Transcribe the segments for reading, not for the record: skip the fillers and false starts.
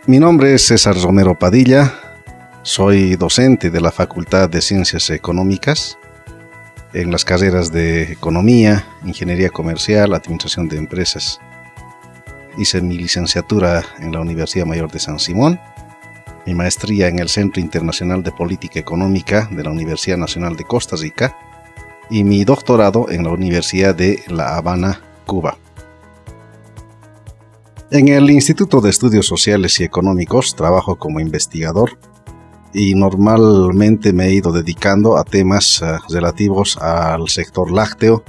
Mi nombre es César Romero Padilla, soy docente de la Facultad de Ciencias Económicas en las carreras de Economía, Ingeniería Comercial, Administración de Empresas. Hice mi licenciatura en la Universidad Mayor de San Simón, mi maestría en el Centro Internacional de Política Económica de la Universidad Nacional de Costa Rica y mi doctorado en la Universidad de La Habana, Cuba. En el Instituto de Estudios Sociales y Económicos trabajo como investigador y normalmente me he ido dedicando a temas relativos al sector lácteo.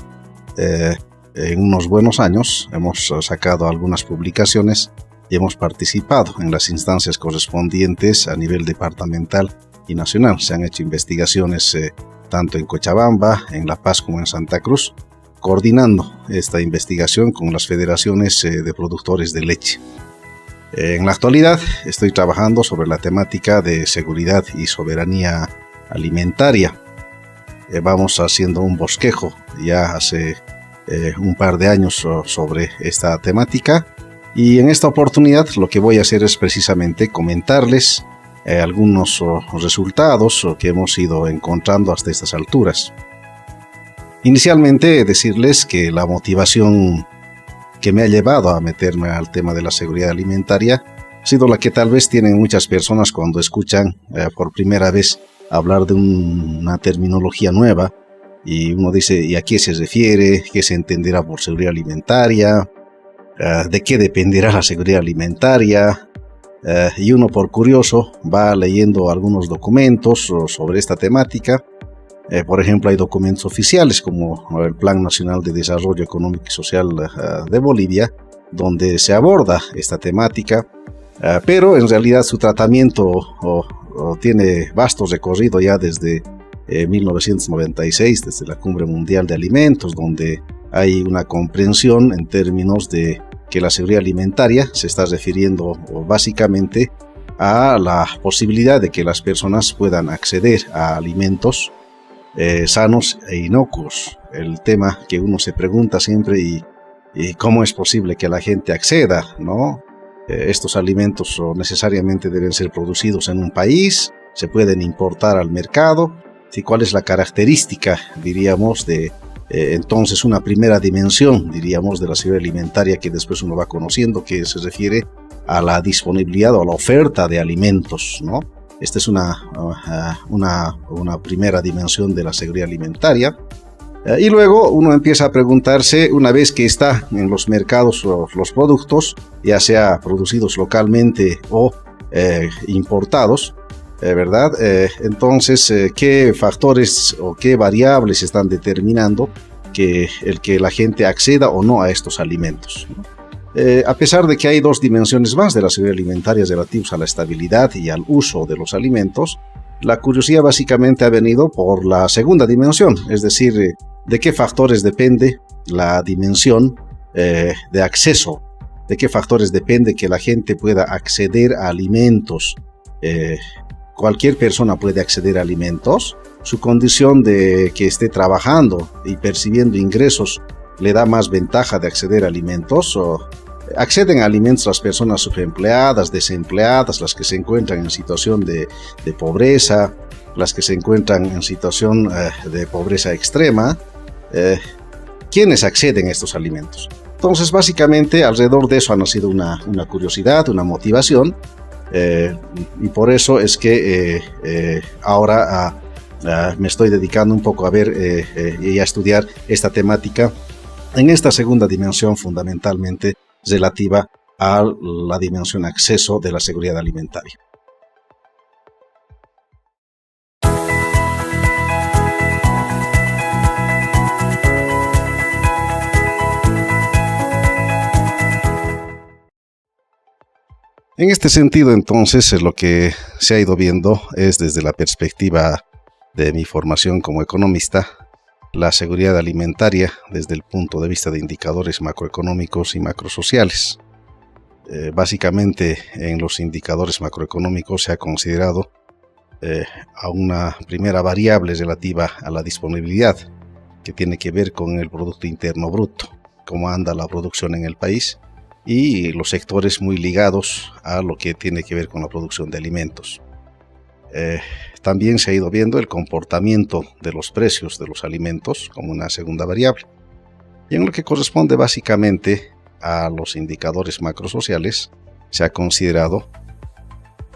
En unos buenos años hemos sacado algunas publicaciones y hemos participado en las instancias correspondientes a nivel departamental y nacional. Se han hecho investigaciones tanto en Cochabamba, en La Paz como en Santa Cruz, coordinando esta investigación con las federaciones de productores de leche. En la actualidad estoy trabajando sobre la temática de seguridad y soberanía alimentaria. Vamos haciendo un bosquejo ya hace un par de años sobre esta temática y en esta oportunidad lo que voy a hacer es precisamente comentarles algunos resultados que hemos ido encontrando hasta estas alturas. Inicialmente decirles que la motivación que me ha llevado a meterme al tema de la seguridad alimentaria ha sido la que tal vez tienen muchas personas cuando escuchan por primera vez hablar de una terminología nueva y uno dice ¿y a qué se refiere? ¿Qué se entenderá por seguridad alimentaria? ¿De qué dependerá la seguridad alimentaria? Y uno por curioso va leyendo algunos documentos sobre esta temática. Por ejemplo, hay documentos oficiales como el Plan Nacional de Desarrollo Económico y Social de Bolivia, donde se aborda esta temática, pero en realidad su tratamiento tiene vasto recorrido ya desde 1996, desde la Cumbre Mundial de Alimentos, donde hay una comprensión en términos de que la seguridad alimentaria se está refiriendo básicamente a la posibilidad de que las personas puedan acceder a alimentos sanos e inocuos. El tema que uno se pregunta siempre y cómo es posible que la gente acceda, ¿no? Estos alimentos necesariamente deben ser producidos en un país, se pueden importar al mercado. ¿Sí? ¿Cuál es la característica, diríamos, de entonces una primera dimensión, diríamos, de la seguridad alimentaria que después uno va conociendo, que se refiere a la disponibilidad o a la oferta de alimentos, ¿no? Esta es una primera dimensión de la seguridad alimentaria. Y luego uno empieza a preguntarse, una vez que está en los mercados los productos, ya sea producidos localmente o importados, ¿verdad? Entonces, ¿qué factores o qué variables están determinando que la gente acceda o no a estos alimentos, ¿no? A pesar de que hay dos dimensiones más de la seguridad alimentaria relativas a la estabilidad y al uso de los alimentos, la curiosidad básicamente ha venido por la segunda dimensión, es decir, de qué factores depende la dimensión de acceso, de qué factores depende que la gente pueda acceder a alimentos. Cualquier persona puede acceder a alimentos, su condición de que esté trabajando y percibiendo ingresos le da más ventaja de acceder a alimentos. Acceden a alimentos las personas subempleadas, desempleadas, las que se encuentran en situación de pobreza, las que se encuentran en situación de pobreza extrema. ¿Quiénes acceden a estos alimentos? Entonces, básicamente, alrededor de eso ha nacido una curiosidad, una motivación, y por eso es que ahora me estoy dedicando un poco a ver y a estudiar esta temática en esta segunda dimensión fundamentalmente relativa a la dimensión acceso de la seguridad alimentaria. En este sentido, entonces, lo que se ha ido viendo es desde la perspectiva de mi formación como economista, la seguridad alimentaria desde el punto de vista de indicadores macroeconómicos y macrosociales. Básicamente, en los indicadores macroeconómicos se ha considerado a una primera variable relativa a la disponibilidad, que tiene que ver con el Producto Interno Bruto, cómo anda la producción en el país, y los sectores muy ligados a lo que tiene que ver con la producción de alimentos. También se ha ido viendo el comportamiento de los precios de los alimentos como una segunda variable. Y en lo que corresponde básicamente a los indicadores macrosociales, se ha considerado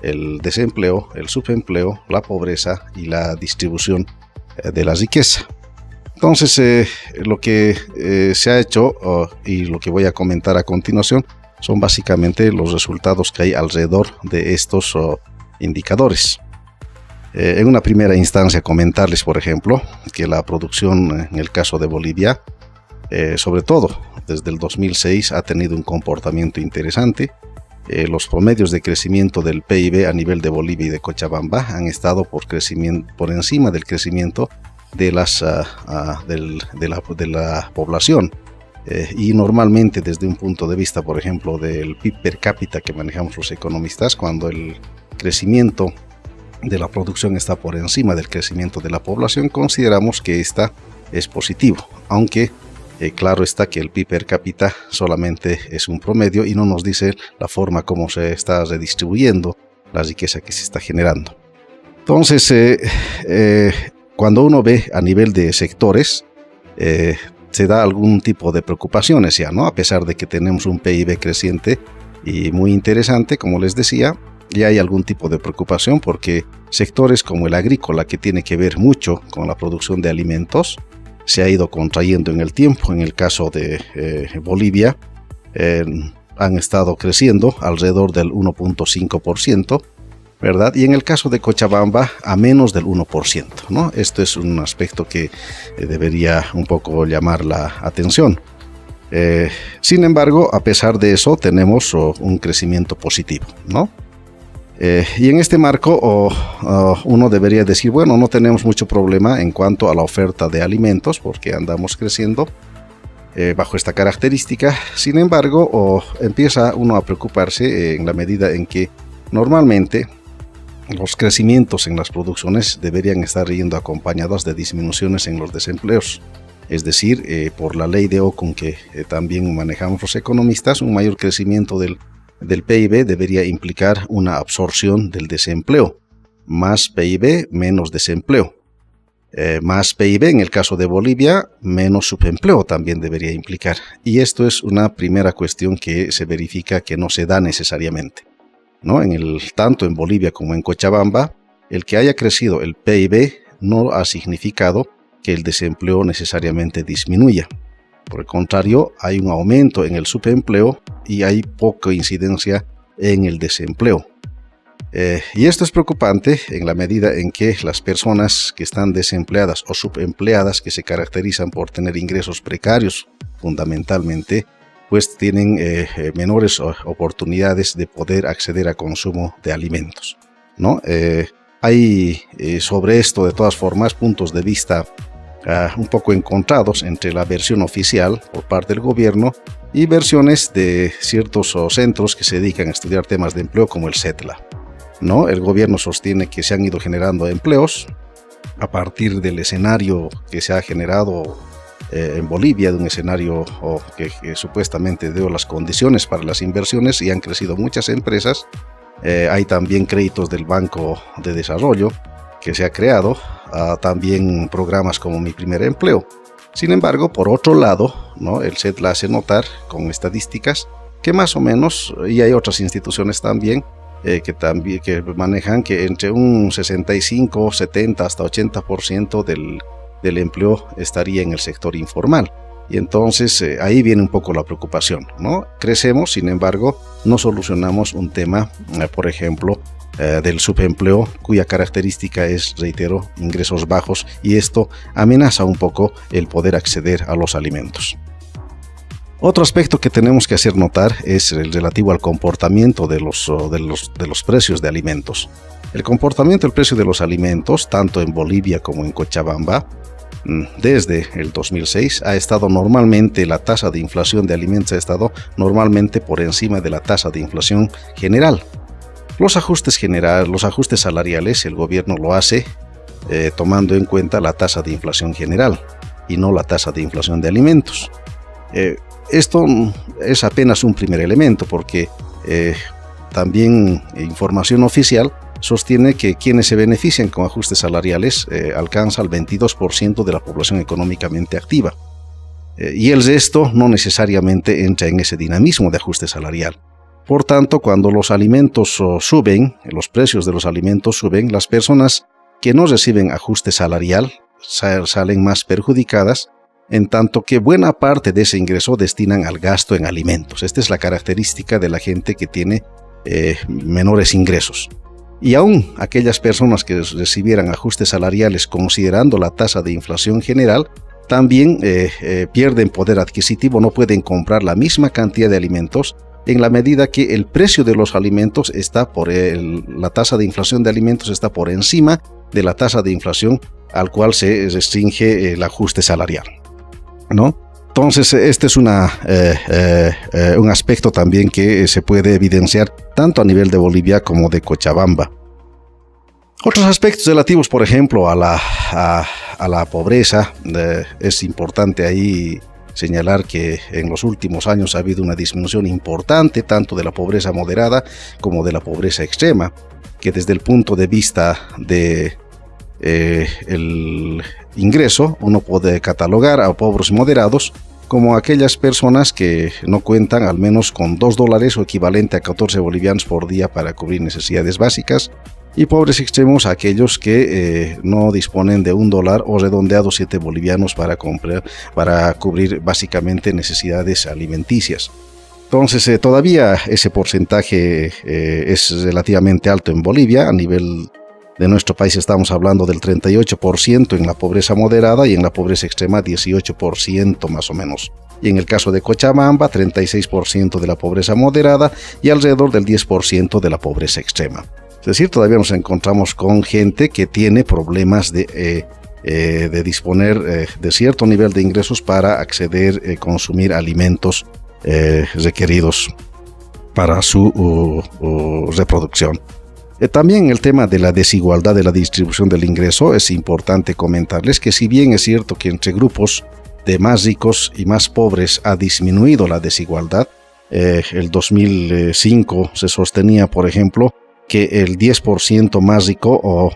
el desempleo, el subempleo, la pobreza y la distribución de la riqueza. Entonces, lo que se ha hecho y lo que voy a comentar a continuación son básicamente los resultados que hay alrededor de estos indicadores. En una primera instancia comentarles, por ejemplo, que la producción en el caso de Bolivia, sobre todo desde el 2006, ha tenido un comportamiento interesante. Los promedios de crecimiento del PIB a nivel de Bolivia y de Cochabamba han estado por encima del crecimiento de la población. Y normalmente desde un punto de vista, por ejemplo, del PIB per cápita que manejamos los economistas, cuando el crecimiento de la producción está por encima del crecimiento de la población, consideramos que esta es positivo, aunque claro está que el PIB per cápita solamente es un promedio y no nos dice la forma como se está redistribuyendo la riqueza que se está generando. Entonces, cuando uno ve a nivel de sectores, se da algún tipo de preocupaciones ya, ¿no? A pesar de que tenemos un PIB creciente y muy interesante, como les decía, ya hay algún tipo de preocupación porque sectores como el agrícola, que tiene que ver mucho con la producción de alimentos, se ha ido contrayendo en el tiempo. En el caso de Bolivia, han estado creciendo alrededor del 1.5%, ¿verdad? Y en el caso de Cochabamba, a menos del 1%, ¿no? Esto es un aspecto que debería un poco llamar la atención. Sin embargo, a pesar de eso, tenemos un crecimiento positivo, ¿no? Y en este marco uno debería decir, bueno, no tenemos mucho problema en cuanto a la oferta de alimentos porque andamos creciendo bajo esta característica. Sin embargo, empieza uno a preocuparse en la medida en que normalmente los crecimientos en las producciones deberían estar yendo acompañados de disminuciones en los desempleos. Es decir, por la ley de Ocon que también manejamos los economistas, un mayor crecimiento del PIB debería implicar una absorción del desempleo. Más PIB, menos desempleo. Más PIB en el caso de Bolivia, menos subempleo también debería implicar. Y esto es una primera cuestión que se verifica que no se da necesariamente, ¿no? Tanto en Bolivia como en Cochabamba, el que haya crecido el PIB no ha significado que el desempleo necesariamente disminuya. Por el contrario, hay un aumento en el subempleo y hay poca incidencia en el desempleo. Y esto es preocupante en la medida en que las personas que están desempleadas o subempleadas, que se caracterizan por tener ingresos precarios fundamentalmente, pues tienen menores oportunidades de poder acceder a consumo de alimentos, ¿no? Hay sobre esto, de todas formas, puntos de vista un poco encontrados entre la versión oficial por parte del gobierno y versiones de ciertos centros que se dedican a estudiar temas de empleo como el CETLA, ¿no? El gobierno sostiene que se han ido generando empleos a partir del escenario que se ha generado en Bolivia, de un escenario que supuestamente dio las condiciones para las inversiones y han crecido muchas empresas. Hay también créditos del Banco de Desarrollo que se ha creado, también programas como Mi Primer Empleo. Sin embargo, por otro lado, ¿no? El CETLA hace notar con estadísticas que más o menos, y hay otras instituciones también, que manejan que entre un 65, 70 hasta 80% del empleo estaría en el sector informal. Y entonces ahí viene un poco la preocupación, ¿no? Crecemos, sin embargo, no solucionamos un tema, por ejemplo, del subempleo, cuya característica es, reitero, ingresos bajos, y esto amenaza un poco el poder acceder a los alimentos. Otro aspecto que tenemos que hacer notar es el relativo al comportamiento de los precios de alimentos. El comportamiento del precio de los alimentos, tanto en Bolivia como en Cochabamba, desde el 2006 ha estado normalmente, la tasa de inflación de alimentos ha estado normalmente por encima de la tasa de inflación general. Los ajustes salariales, el gobierno lo hace tomando en cuenta la tasa de inflación general y no la tasa de inflación de alimentos. esto es apenas un primer elemento, porque también información oficial sostiene que quienes se benefician con ajustes salariales alcanza el 22% de la población económicamente activa. Y el resto no necesariamente entra en ese dinamismo de ajuste salarial. Por tanto, cuando los alimentos suben, los precios de los alimentos suben, las personas que no reciben ajuste salarial salen más perjudicadas, en tanto que buena parte de ese ingreso destinan al gasto en alimentos. Esta es la característica de la gente que tiene menores ingresos. Y aún aquellas personas que recibieran ajustes salariales considerando la tasa de inflación general, también pierden poder adquisitivo, no pueden comprar la misma cantidad de alimentos en la medida que el precio de los alimentos está la tasa de inflación de alimentos está por encima de la tasa de inflación al cual se restringe el ajuste salarial, ¿no? Entonces, este es un aspecto también que se puede evidenciar tanto a nivel de Bolivia como de Cochabamba. Otros aspectos relativos, por ejemplo, a la pobreza, es importante ahí señalar que en los últimos años ha habido una disminución importante tanto de la pobreza moderada como de la pobreza extrema, que desde el punto de vista de el ingreso, uno puede catalogar a pobres moderados como aquellas personas que no cuentan al menos con $2 o equivalente a 14 bolivianos por día para cubrir necesidades básicas, y pobres extremos aquellos que no disponen de $1 o redondeados 7 bolivianos para cubrir básicamente necesidades alimenticias. Entonces todavía ese porcentaje es relativamente alto en Bolivia. A nivel de nuestro país estamos hablando del 38% en la pobreza moderada y en la pobreza extrema 18% más o menos. Y en el caso de Cochabamba, 36% de la pobreza moderada y alrededor del 10% de la pobreza extrema. Es decir, todavía nos encontramos con gente que tiene problemas de disponer de cierto nivel de ingresos para acceder, consumir alimentos requeridos para su reproducción. También el tema de la desigualdad de la distribución del ingreso, es importante comentarles que si bien es cierto que entre grupos de más ricos y más pobres ha disminuido la desigualdad, el 2005 se sostenía, por ejemplo, que el 10% más rico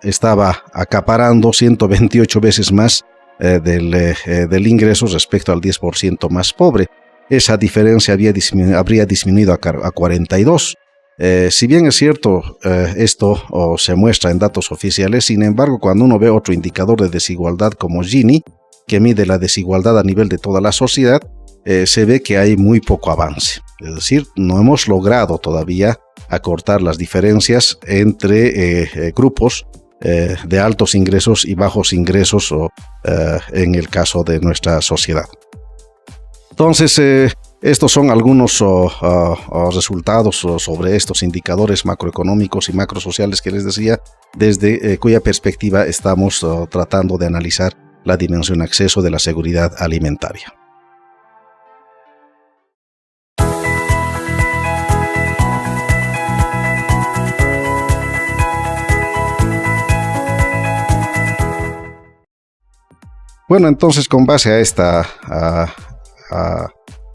estaba acaparando 128 veces más del ingreso respecto al 10% más pobre. Esa diferencia habría disminuido a 42. Si bien es cierto, esto se muestra en datos oficiales, sin embargo, cuando uno ve otro indicador de desigualdad como Gini, que mide la desigualdad a nivel de toda la sociedad, se ve que hay muy poco avance. Es decir, no hemos logrado todavía acortar las diferencias entre grupos de altos ingresos y bajos ingresos en el caso de nuestra sociedad. Entonces, estos son algunos resultados sobre estos indicadores macroeconómicos y macrosociales que les decía, desde cuya perspectiva estamos tratando de analizar la dimensión acceso de la seguridad alimentaria. Bueno, entonces con base a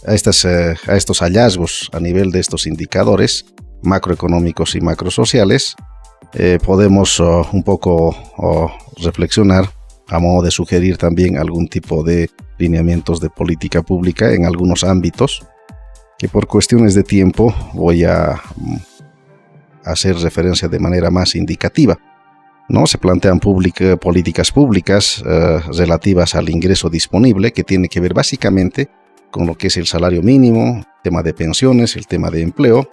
estos hallazgos a nivel de estos indicadores macroeconómicos y macrosociales, podemos un poco reflexionar a modo de sugerir también algún tipo de lineamientos de política pública en algunos ámbitos que por cuestiones de tiempo voy a hacer referencia de manera más indicativa. ¿No? Se plantean políticas públicas relativas al ingreso disponible, que tiene que ver básicamente con lo que es el salario mínimo, el tema de pensiones, el tema de empleo,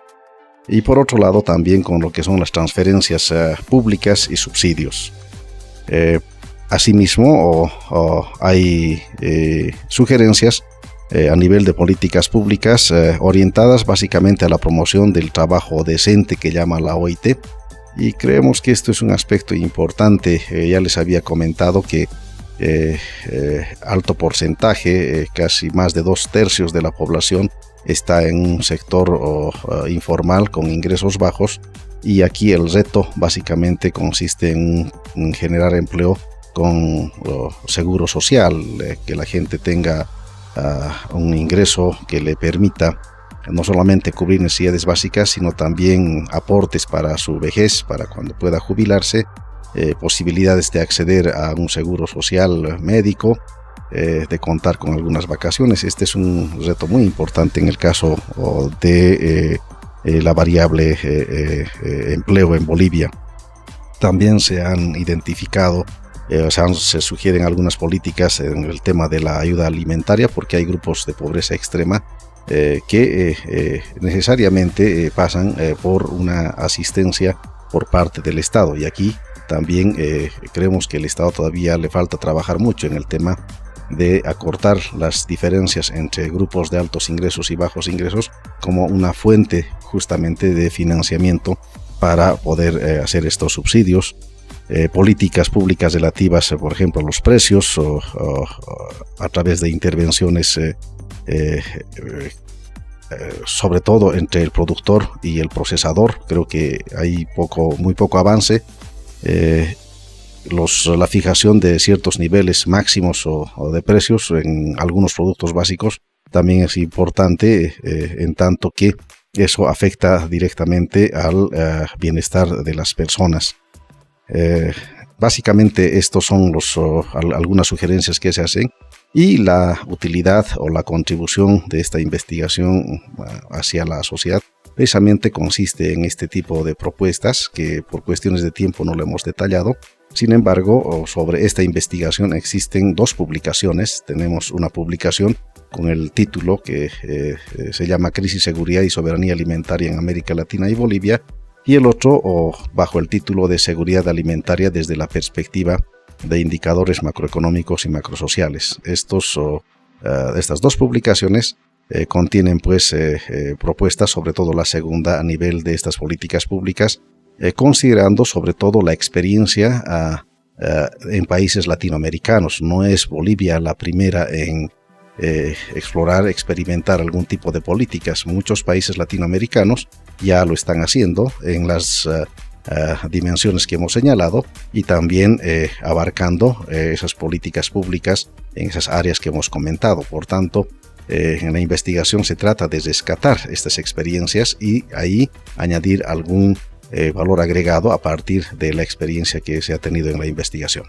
y por otro lado también con lo que son las transferencias públicas y subsidios. Asimismo, hay sugerencias a nivel de políticas públicas orientadas básicamente a la promoción del trabajo decente que llama la OIT, y creemos que esto es un aspecto importante. Ya les había comentado que alto porcentaje, casi más de 2/3 de la población está en un sector informal con ingresos bajos, y aquí el reto básicamente consiste en generar empleo con seguro social, que la gente tenga un ingreso que le permita no solamente cubrir necesidades básicas, sino también aportes para su vejez, para cuando pueda jubilarse, posibilidades de acceder a un seguro social médico, de contar con algunas vacaciones. Este es un reto muy importante en el caso de la variable empleo en Bolivia. También se han identificado, se sugieren algunas políticas en el tema de la ayuda alimentaria, porque hay grupos de pobreza extrema que necesariamente pasan por una asistencia por parte del Estado, y aquí también creemos que el Estado todavía le falta trabajar mucho en el tema de acortar las diferencias entre grupos de altos ingresos y bajos ingresos como una fuente justamente de financiamiento para poder hacer estos subsidios. Políticas públicas relativas, por ejemplo, a los precios o a través de intervenciones sobre todo entre el productor y el procesador. Creo que hay muy poco avance. La fijación de ciertos niveles máximos o de precios en algunos productos básicos también es importante, en tanto que eso afecta directamente al bienestar de las personas. Básicamente estos son algunas sugerencias que se hacen, y la utilidad o la contribución de esta investigación hacia la sociedad precisamente consiste en este tipo de propuestas que por cuestiones de tiempo no lo hemos detallado. Sin embargo, sobre esta investigación existen dos publicaciones. Tenemos una publicación con el título que se llama Crisis, Seguridad y Soberanía Alimentaria en América Latina y Bolivia, y el otro bajo el título de Seguridad Alimentaria desde la perspectiva de indicadores macroeconómicos y macrosociales. Estas dos publicaciones contienen pues propuestas, sobre todo la segunda, a nivel de estas políticas públicas, considerando sobre todo la experiencia en países latinoamericanos. No es Bolivia la primera en experimentar algún tipo de políticas. Muchos países latinoamericanos ya lo están haciendo en las dimensiones que hemos señalado, y también abarcando esas políticas públicas en esas áreas que hemos comentado. Por tanto, en la investigación se trata de rescatar estas experiencias y ahí añadir algún valor agregado a partir de la experiencia que se ha tenido en la investigación.